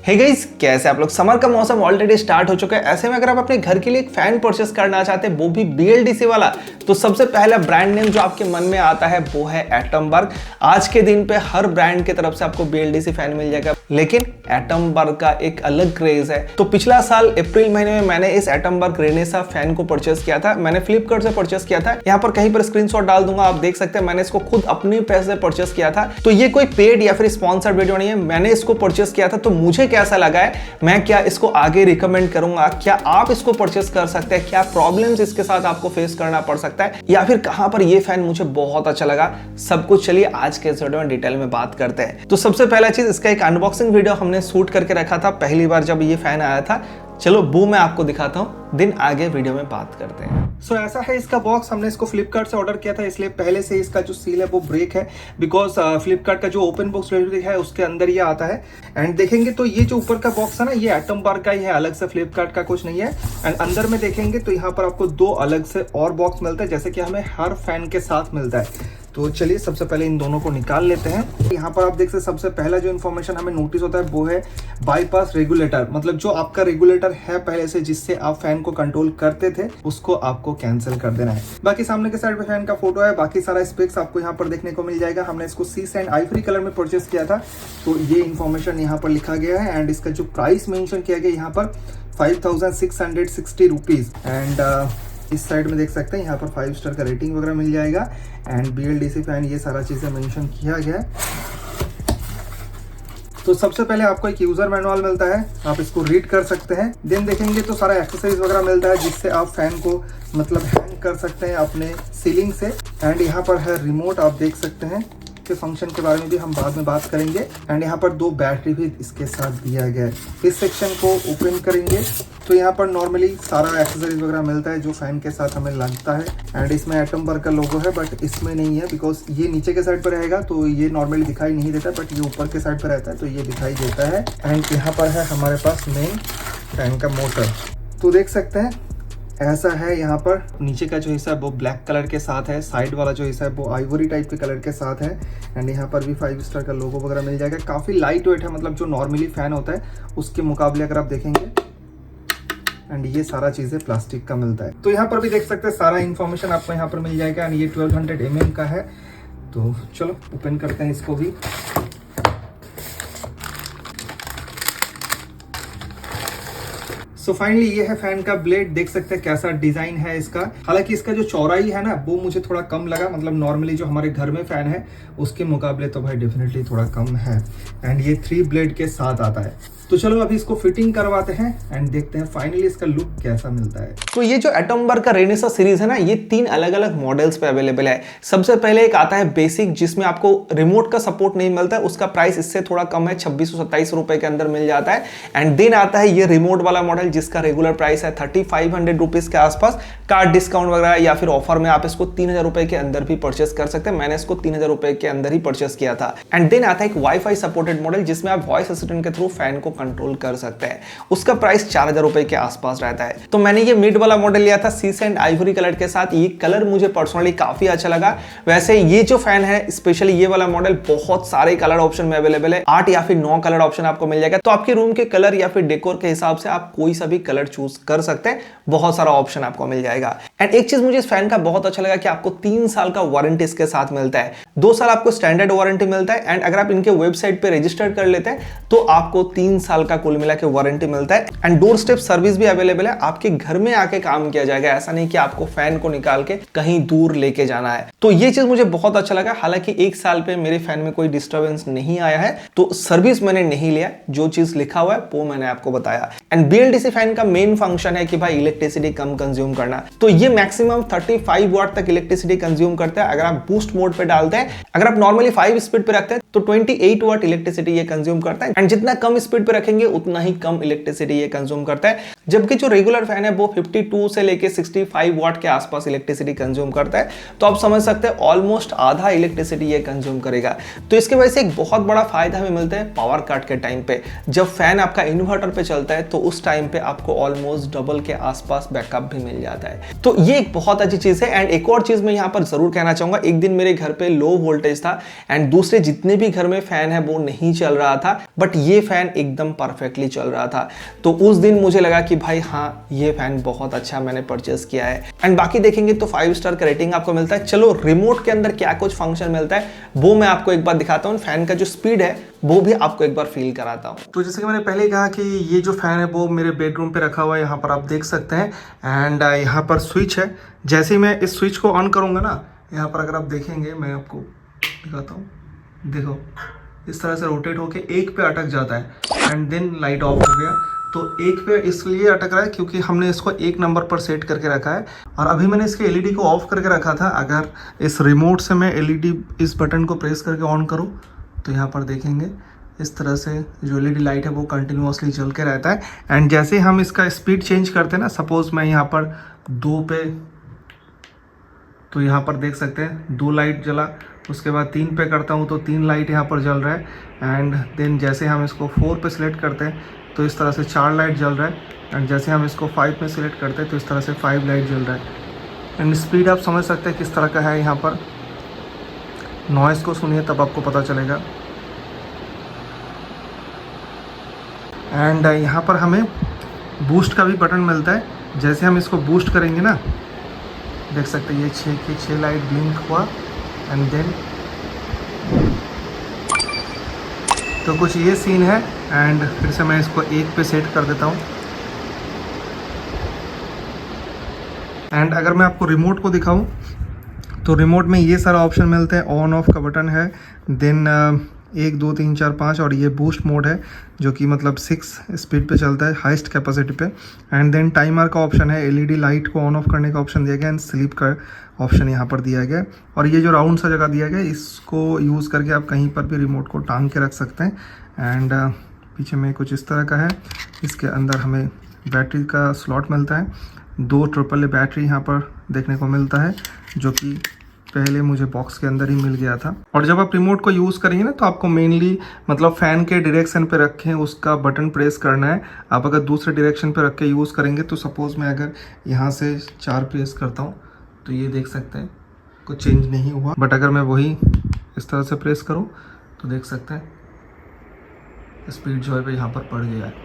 Hey guys, कैसे आप लोग। समर का मौसम ऑलरेडी स्टार्ट हो चुका है। ऐसे में अगर आप अपने घर के लिए एक फैन परचेस करना चाहते हैं, वो भी BLDC वाला, तो सबसे पहला ब्रांड नेम जो आपके मन में आता है वो है एटमबर्ग। आज के दिन पे हर ब्रांड की तरफ से आपको BLDC फैन मिल जाएगा, लेकिन एटमबर्ग का एक अलग क्रेज है। तो पिछला साल अप्रैल महीने में मैंने इस एटमबर्ग रेनेसा फैन को परचेस किया था। मैंने फ्लिपकार्ट से परचेस किया था। यहाँ पर कहीं पर स्क्रीनशॉट डाल दूंगा, आप देख सकते हैं। मैंने इसको खुद अपने पैसे से परचेस किया था। तो ये कोई पेड या फिर स्पॉन्सर्ड वीडियो नहीं है। मैंने इसको परचेस किया था, तो मुझे कैसा लगा है, मैं क्या इसको आगे रिकमेंड करूंगा, क्या आप इसको परचेस कर सकते हैं, क्या प्रॉब्लम्स इसके साथ आपको फेस करना पड़ सकता है, या फिर कहां पर ये फैन मुझे बहुत अच्छा लगा, सब कुछ चलिए आज के इस वीडियो में डिटेल में बात करते हैं। तो सबसे पहला चीज, इसका एक अनबॉक्सिंग वीडियो हमने शूट करके रखा था पहली बार जब ये फैन आया था। चलो वो मैं आपको दिखाता हूं, दिन आगे वीडियो में बात करते हैं। सो ऐसा है इसका बॉक्स। हमने इसको फ्लिपकार्ट से ऑर्डर किया था, इसलिए पहले से इसका जो सील है वो ब्रेक है, बिकॉज फ्लिपकार्ट का जो ओपन बॉक्स डिलीवरी है उसके अंदर ये आता है। एंड देखेंगे तो ये जो ऊपर का बॉक्स है ना, ये एटमबर्ग का ही है, अलग से फ्लिपकार्ट का कुछ नहीं है। एंड अंदर में देखेंगे तो यहाँ पर आपको दो अलग से और बॉक्स मिलता है, जैसे कि हमें हर फैन के साथ मिलता है। तो चलिए सबसे पहले इन दोनों को निकाल लेते हैं। यहाँ पर आप देख सकते, सबसे पहला जो इन्फॉर्मेशन हमें नोटिस होता है वो है बाईपास रेगुलेटर। मतलब जो आपका रेगुलेटर है पहले से, जिससे आप फैन को कंट्रोल करते थे, उसको आपको कैंसिल कर देना है। बाकी सामने के साइड पे फैन का फोटो है, बाकी सारा स्पेक्स आपको यहाँ पर देखने को मिल जाएगा। हमने इसको सी सैंड आइवरी कलर में परचेस किया था, तो ये इन्फॉर्मेशन यहाँ पर लिखा गया है। एंड इसका जो प्राइस मेंशन किया गया यहाँ पर 5660 रुपीज। एंड इस साइड में देख सकते हैं यहाँ पर 5 स्टार का रेटिंग वगैरह मिल जाएगा। एंड BLDC फैन, ये सारा चीजें मेंशन किया गया है। तो सबसे पहले आपको एक यूजर मैनुअल मिलता है, आप इसको रीड कर सकते हैं। देन देखेंगे तो सारा एक्सेसरीज वगैरह मिलता है, जिससे आप फैन को मतलब हैंग कर सकते हैं अपने सीलिंग से। एंड यहाँ पर है रिमोट, आप देख सकते हैं। के फंक्शन के बारे में भी हम बाद में बात करेंगे। एंड यहाँ पर 2 बैटरी भी इसके साथ दिया गया है। इस सेक्शन को ओपन करेंगे तो यहाँ पर नॉर्मली सारा एक्सेसरीज वगैरह मिलता है जो फैन के साथ हमें लगता है। एंड इसमें एटमबर्ग का लोगो है, बट इसमें नहीं है, बिकॉज ये नीचे के साइड पर रहेगा तो ये नॉर्मली दिखाई नहीं देता, बट ये ऊपर के साइड पर रहता है तो ये दिखाई देता है। एंड यहाँ पर है हमारे पास मेन फैन का मोटर, तो देख सकते हैं ऐसा है। यहाँ पर नीचे का जो हिस्सा है वो ब्लैक कलर के साथ है, साइड वाला जो हिस्सा है वो आइवरी टाइप के कलर के साथ है। एंड यहाँ पर भी 5 स्टार का लोगो वगैरह मिल जाएगा। काफ़ी लाइट वेट है, मतलब जो नॉर्मली फैन होता है उसके मुकाबले अगर आप देखेंगे। एंड ये सारा चीज़ें प्लास्टिक का मिलता है। तो यहाँ पर भी देख सकते हैं सारा इन्फॉर्मेशन आपको यहाँ पर मिल जाएगा। एंड ये 1200 mm का है। तो चलो ओपन करते हैं इसको भी। सो फाइनली ये है फैन का ब्लेड, देख सकते हैं कैसा डिजाइन है इसका। हालांकि इसका जो चौड़ाई है ना वो मुझे थोड़ा कम लगा, मतलब नॉर्मली जो हमारे घर में फैन है उसके मुकाबले तो भाई डेफिनेटली थोड़ा कम है। एंड ये 3 ब्लेड के साथ आता है। तो चलो अभी इसको फिटिंग करवाते हैं एंड देखते हैं फाइनली इसका लुक कैसा मिलता है। तो ये जो एटमबर्ग का रेनेसा सीरीज है ना, ये 3 अलग अलग मॉडल्स पे अवेलेबल है। सबसे पहले एक आता है बेसिक, जिसमें आपको रिमोट का सपोर्ट नहीं मिलता है, उसका प्राइस इससे थोड़ा कम है, 2627 रुपए के अंदर मिल जाता है। एंड देन आता है ये रिमोट वाला मॉडल, जिसका रेगुलर प्राइस है 3500 रुपीज के आसपास। कार्ड डिस्काउंट वगैरह या फिर ऑफर में आप इसको 3000 रुपए के अंदर भी परचेस कर सकते हैं। मैंने इसको 3000 रुपए के अंदर ही परचेस किया था। एंड देन आता है एक वाईफाई सपोर्टेड मॉडल, जिसमें आप वॉइस असिस्टेंट के थ्रू फैन को कंट्रोल कर सकते हैं। उसका प्राइस 4000 रुपए के आसपास रहता है। तो मैंने ये मिड वाला मॉडल लिया था सी सैंड आइवरी कलर के साथ। ये कलर मुझे पर्सनली काफी अच्छा लगा। वैसे ये जो फैन है, स्पेशली ये वाला मॉडल, बहुत सारे कलर ऑप्शन में अवेलेबल है। 8 या फिर 9 कलर ऑप्शन आपको मिल जाएगा। तो आपके रूम के कलर या फिर डेकोर के हिसाब से आप कोई सा भी कलर चूज कर सकते हैं। बहुत सारा ऑप्शन आपको मिल जाएगा। एंड एक चीज मुझे इस फैन का बहुत अच्छा लगा कि आपको 3 साल का वारंटी इसके साथ मिलता है। 2 साल आपको स्टैंडर्ड वारंटी मिलता है। एंड अगर आप इनके वेबसाइट पे रजिस्टर कर लेते हैं तो आपको 3 साल का कुल मिला के वारंटी मिलता है। एंड डोर स्टेप सर्विस भी अवेलेबल है, आपके घर में आके काम किया जाएगा। ऐसा नहीं कि आपको फैन को निकाल के कहीं दूर लेके जाना है। तो ये चीज मुझे बहुत अच्छा लगा। हालांकि 1 साल पे मेरे फैन में कोई डिस्टर्बेंस नहीं आया है, तो सर्विस मैंने नहीं लिया। जो चीज लिखा हुआ है वो मैंने आपको बताया। एंड BLDC फैन का मेन फंक्शन है कि भाई इलेक्ट्रिसिटी कम कंज्यूम करना। तो ये मैक्सिमम 35 वाट तक इलेक्ट्रिसिटी कंज्यूम करता है। अगर आप बूस्ट मोड पे डालते हैं, अगर आप नॉर्मली 5 स्पीड पे रखते हैं तो 28 वाट इलेक्ट्रिसिटी ये कंज्यूम करता है। एंड जितना कम स्पीड पे रखेंगे उतना ही कम इलेक्ट्रिसिटी ये कंज्यूम करता है। जबकि जो रेगुलर फैन है वो 52 से लेके 65 वाट के आसपास इलेक्ट्रिसिटी कंज्यूम करता है। तो आप समझ सकते हैं ऑलमोस्ट आधा इलेक्ट्रिसिटी ये कंज्यूम करेगा। तो इसके वजह से एक बहुत बड़ा फायदा हमें मिलता है पावर कट के टाइम पे। जब फैन आपका इन्वर्टर पे चलता है तो उस टाइम पे आपको ऑलमोस्ट डबल के आसपास बैकअप भी मिल जाता है। तो ये एक बहुत अच्छी चीज है। एंड एक और चीज मैं यहाँ पर जरूर कहना चाहूंगा, एक दिन मेरे घर पे लो वोल्टेज था एंड दूसरे जितने भी घर में फैन है वो नहीं चल रहा था, बट ये फैन एकदम एकदम परफेक्टली चल रहा था। तो उस दिन मुझे लगा कि भाई हाँ, ये फैन बहुत अच्छा मैंने परचेस किया है। एंड बाकी देखेंगे तो 5 स्टार का रेटिंग आपको मिलता है। चलो रिमोट के अंदर क्या कुछ फंक्शन मिलता है वो मैं आपको एक बार दिखाता हूँ। फैन का जो स्पीड है वो भी आपको एक बार फील कराता हूँ। तो जैसे कि मैंने पहले कहा कि ये जो फैन है वो मेरे बेडरूम पे रखा हुआ है, यहाँ पर आप देख सकते हैं। एंड यहाँ पर स्विच है। जैसे ही मैं इस स्विच को ऑन करूँगा ना, यहाँ पर अगर आप देखेंगे, मैं आपको दिखाता हूँ, देखो इस तरह से रोटेट होके एक पे अटक जाता है एंड देन लाइट ऑफ हो गया। तो एक पे इसलिए अटक रहा है क्योंकि हमने इसको एक नंबर पर सेट करके रखा है। और अभी मैंने इसके एलईडी को ऑफ करके रखा था। अगर इस रिमोट से मैं एलईडी इस बटन को प्रेस करके ऑन करूँ तो यहाँ पर देखेंगे इस तरह से जो एलईडी लाइट है वो कंटिन्यूअसली जल के रहता है। एंड जैसे हम इसका स्पीड चेंज करते हैं ना, सपोज मैं यहाँ पर 2 पे, तो यहाँ पर देख सकते हैं 2 लाइट जला। उसके बाद 3 पे करता हूँ तो 3 लाइट यहाँ पर जल रहा है। एंड देन जैसे हम इसको 4 पे सिलेक्ट करते हैं तो इस तरह से 4 लाइट जल रहा है। एंड जैसे हम इसको 5 में सिलेक्ट करते हैं तो इस तरह से 5 लाइट जल रहा है। एंड स्पीड आप समझ सकते हैं किस तरह का है। यहाँ पर नॉइज़ को सुनिए तब आपको पता चलेगा। एंड यहाँ पर हमें बूस्ट का भी बटन मिलता है। जैसे हम इसको बूस्ट करेंगे ना, देख सकते हैं ये 6 की 6 लाइट ब्लिंक हुआ। एंड देन तो कुछ ये सीन है। एंड फिर से मैं इसको 1 पे सेट कर देता हूँ। एंड अगर मैं आपको रिमोट को दिखाऊं तो रिमोट में ये सारा ऑप्शन मिलते हैं। ऑन ऑफ का बटन है, देन 1 2 3 4 5, और ये बूस्ट मोड है जो कि मतलब 6 स्पीड पे चलता है, हाईएस्ट कैपेसिटी पे। एंड देन टाइमर का ऑप्शन है, एलईडी लाइट को ऑन ऑफ करने का ऑप्शन दिया गया, एंड स्लीप का ऑप्शन यहाँ पर दिया गया है। और ये जो राउंड सा जगह दिया गया है, इसको यूज़ करके आप कहीं पर भी रिमोट को टांग के रख सकते हैं। एंड पीछे में कुछ इस तरह का है। इसके अंदर हमें बैटरी का स्लॉट मिलता है। 2 AAA बैटरी यहाँ पर देखने को मिलता है जो कि पहले मुझे बॉक्स के अंदर ही मिल गया था। और जब आप रिमोट को यूज़ करेंगे ना तो आपको मेनली मतलब फ़ैन के डायरेक्शन पे रखें उसका बटन प्रेस करना है। आप अगर दूसरे डायरेक्शन पे रख के यूज़ करेंगे तो सपोज़ मैं अगर यहाँ से 4 प्रेस करता हूँ तो ये देख सकते हैं कुछ चेंज नहीं हुआ। बट अगर मैं वही इस तरह से प्रेस करूँ तो देख सकते हैं स्पीड जो है यहाँ पर बढ़ गया है।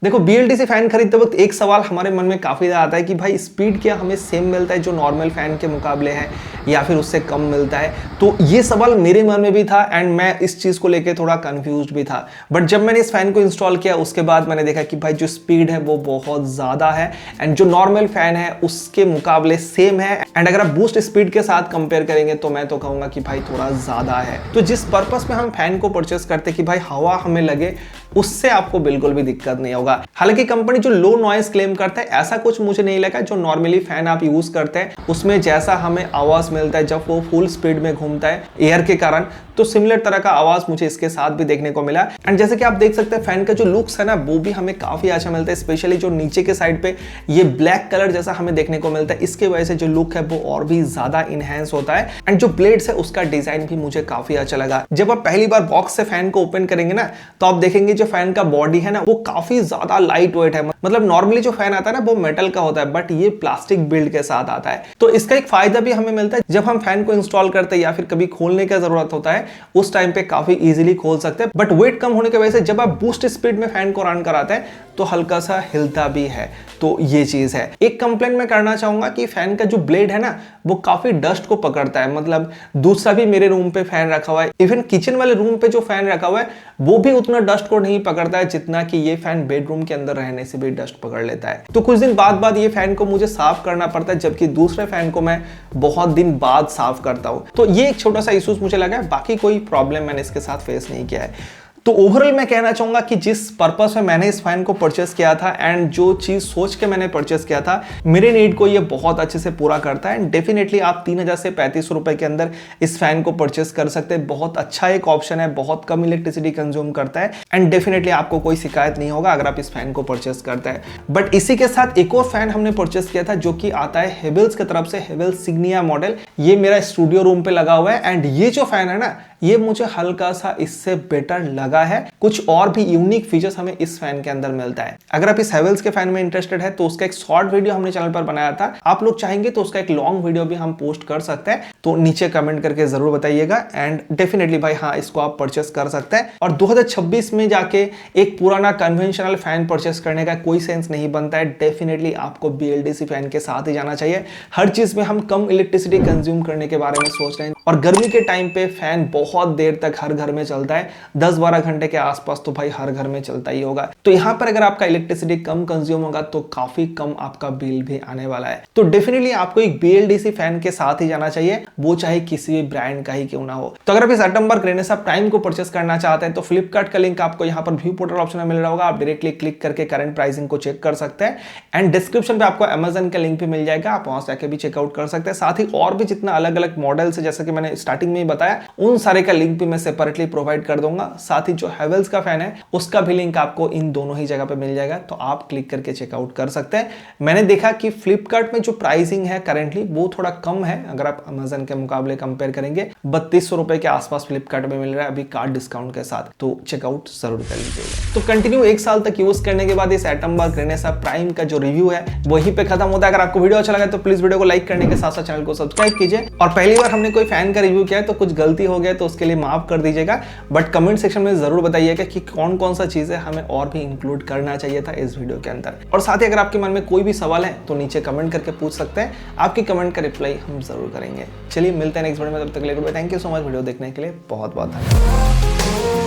देखो BLDC फैन खरीदते वक्त एक सवाल हमारे मन में काफ़ी ज़्यादा आता है कि भाई स्पीड क्या हमें सेम मिलता है जो नॉर्मल फ़ैन के मुकाबले है या फिर उससे कम मिलता है। तो ये सवाल मेरे मन में भी था एंड मैं इस चीज़ को लेके थोड़ा कंफ्यूज भी था। बट जब मैंने इस फ़ैन को इंस्टॉल किया उसके बाद मैंने देखा कि भाई जो स्पीड है वो बहुत ज़्यादा है एंड जो नॉर्मल फ़ैन है उसके मुकाबले सेम है। एंड अगर आप बूस्ट स्पीड के साथ कंपेयर करेंगे तो मैं तो कहूँगा कि भाई थोड़ा ज़्यादा है। तो जिस पर्पज़ में हम फ़ैन को परचेस करते कि भाई हवा हमें लगे, उससे आपको बिल्कुल भी दिक्कत नहीं होगा। हालांकि कंपनी जो लो नॉइस क्लेम करता है ऐसा कुछ मुझे नहीं लगा। जो नॉर्मली फैन आप यूज करते हैं उसमें जैसा हमें आवाज मिलता है जब वो फुल स्पीड में घूमता है एयर के कारण, तो सिमिलर तरह का आवाज मुझे इसके साथ भी देखने को मिला। एंड जैसे कि आप देख सकते हैं फैन का जो लुक्स है ना वो भी हमें काफी अच्छा मिलता है। स्पेशली जो नीचे के साइड पे ये ब्लैक कलर जैसा हमें देखने को मिलता है, इसके वजह से जो लुक है वो और भी ज्यादा इनहेंस होता है। एंड जो ब्लेड्स है उसका डिजाइन भी मुझे काफी अच्छा लगा। जब आप पहली बार बॉक्स से फैन को ओपन करेंगे ना तो आप देखेंगे जो फैन का बॉडी है ना वो काफी ज्यादा लाइट वेट है। मतलब नॉर्मली जो फैन आता है ना वो मेटल का होता है बट ये प्लास्टिक बिल्ड के साथ आता है। तो इसका एक फायदा भी हमें मिलता है, जब हम फैन को इंस्टॉल करते हैं या फिर कभी खोलने का जरूरत होता है उस टाइम पे काफी इजीली खोल सकते हैं। बट वेट कम होने की वजह से जब आप बूस्ट स्पीड में फैन को रन कराते हैं तो हल्का सा हिलता भी है। तो ये चीज है। एक कंप्लेंट मैं करना चाहूंगा कि फैन का जो ब्लेड है ना वो काफी डस्ट को पकड़ता है। मतलब दूसरा भी मेरे रूम पे फैन रखा हुआ है, इवन किचन वाले रूम पे जो फैन रखा हुआ है वो भी उतना डस्ट को नहीं पकड़ता है जितना कि ये फैन बेडरूम के अंदर रहने से भी डस्ट पकड़ लेता है। तो कुछ दिन बाद ये फैन को मुझे साफ करना पड़ता है, जबकि दूसरे फैन को मैं बहुत दिन बाद साफ करता हूं। तो ये एक छोटा सा इश्यूज मुझे लगा है, बाकी कोई प्रॉब्लम मैंने इसके साथ फेस नहीं किया है। तो ओवरऑल मैं कहना चाहूंगा कि जिस पर्पस में मैंने इस फैन को परचेस किया था एंड जो चीज सोच के मैंने परचेस किया था, मेरे नीड को ये बहुत अच्छे से पूरा करता है। एंड डेफिनेटली आप 3000 से 3500 रुपए के अंदर इस फैन को परचेस कर सकते हैं। बहुत अच्छा एक ऑप्शन है, बहुत कम इलेक्ट्रिसिटी कंज्यूम करता है एंड डेफिनेटली आपको कोई शिकायत नहीं होगा अगर आप इस फैन को परचेस करते हैं। बट इसी के साथ एक और फैन हमने परचेस किया था जो कि आता है हेवेल्स की तरफ से, हेवेल्स सिग्निया मॉडल। ये मेरा स्टूडियो रूम पे लगा हुआ है एंड ये जो फैन है ना ये मुझे हल्का सा इससे बेटर लगा है। कुछ और भी यूनिक फीचर्स हमें इस फैन के अंदर मिलता है। अगर आप इस हेवेल्स के फैन में इंटरेस्टेड है तो उसका एक शॉर्ट वीडियो हमने चैनल पर बनाया था, आप लोग चाहेंगे तो उसका एक लॉन्ग वीडियो भी हम पोस्ट कर सकते हैं, तो नीचे कमेंट करके जरूर बताइएगा। एंड डेफिनेटली भाई हाँ, इसको आप परचेस कर सकते हैं। और 2026 में जाके एक पुराना कन्वेंशनल फैन परचेस करने का कोई सेंस नहीं बनता है। डेफिनेटली आपको BLDC फैन के साथ ही जाना चाहिए। हर चीज में हम कम इलेक्ट्रिसिटी कंज्यूम करने के बारे में सोच रहे हैं, और गर्मी के टाइम पे फैन बहुत देर तक हर घर में चलता है, 10-12 घंटे के आसपास तो भाई हर घर में चलता ही होगा। तो यहाँ पर अगर आपका इलेक्ट्रिसिटी कम कंज्यूम होगा तो काफी कम आपका बिल भी आने वाला है। तो डेफिनेटली आपको एक BLDC फैन के साथ ही जाना चाहिए, वो चाहे किसी भी ब्रांड का ही क्यों ना हो। तो अगर आप इस एटमबर्ग रेनेसा प्राइम को परचेस करना चाहते हैं तो फ्लिपकार्ट का लिंक आपको यहाँ पर व्यू पोर्टल ऑप्शन में मिल रहा होगा, आप डायरेक्टली क्लिक करके करंट प्राइसिंग को चेक कर सकते हैं। एंड डिस्क्रिप्शन पे आपको अमेजन का लिंक भी मिल जाएगा, आप वहां से जाके भी चेकआउट कर सकते हैं। साथ ही और भी जितना अलग अलग मॉडल्स है, जैसे कि मैंने स्टार्टिंग में ही बताया, उन सारे का लिंक भी मैं सेपरेटली प्रोवाइड कर दूंगा। साथ ही जो हेवेल्स का फैन है उसका भी लिंक आपको इन दोनों ही जगह पे मिल जाएगा, तो आप क्लिक करके चेकआउट कर सकते हैं। मैंने देखा कि फ्लिपकार्ट में जो प्राइसिंग है करेंटली वो थोड़ा कम है, अगर आप अमेजन के मुकाबले कंपेयर करेंगे। 3200 रुपए के आसपास फ्लिपकार्ट में मिल रहा है अभी कार्ड डिस्काउंट के साथ, तो चेकआउट जरूर कर लीजिएगा। तो कंटिन्यू 1 साल तक यूज करने के बाद इस एटमबर्ग रेनेसा प्राइम का जो रिव्यू है वहीं पे खत्म होता है। अगर आपको वीडियो अच्छा लगा तो प्लीज वीडियो को लाइक करने के साथ साथ चैनल को सब्सक्राइब कीजिए। और पहली बार हमने कोई फैन का रिव्यू किया है तो कुछ गलती हो गया तो उसके लिए माफ कर दीजिएगा, बट कमेंट सेक्शन में जरूर बताइएगा कि कौन कौन सा चीजें हमें और भी इंक्लूड करना चाहिए था इस वीडियो के अंदर। और साथ ही अगर आपके मन में कोई भी सवाल है तो नीचे कमेंट करके पूछ सकते हैं, आपके कमेंट का रिप्लाई हम जरूर करेंगे। चलिए मिलते हैं नेक्स्ट वीडियो में, तब तक के लिए good bye. Thank you so much video देखने के लिए, बहुत बहुत धन्यवाद।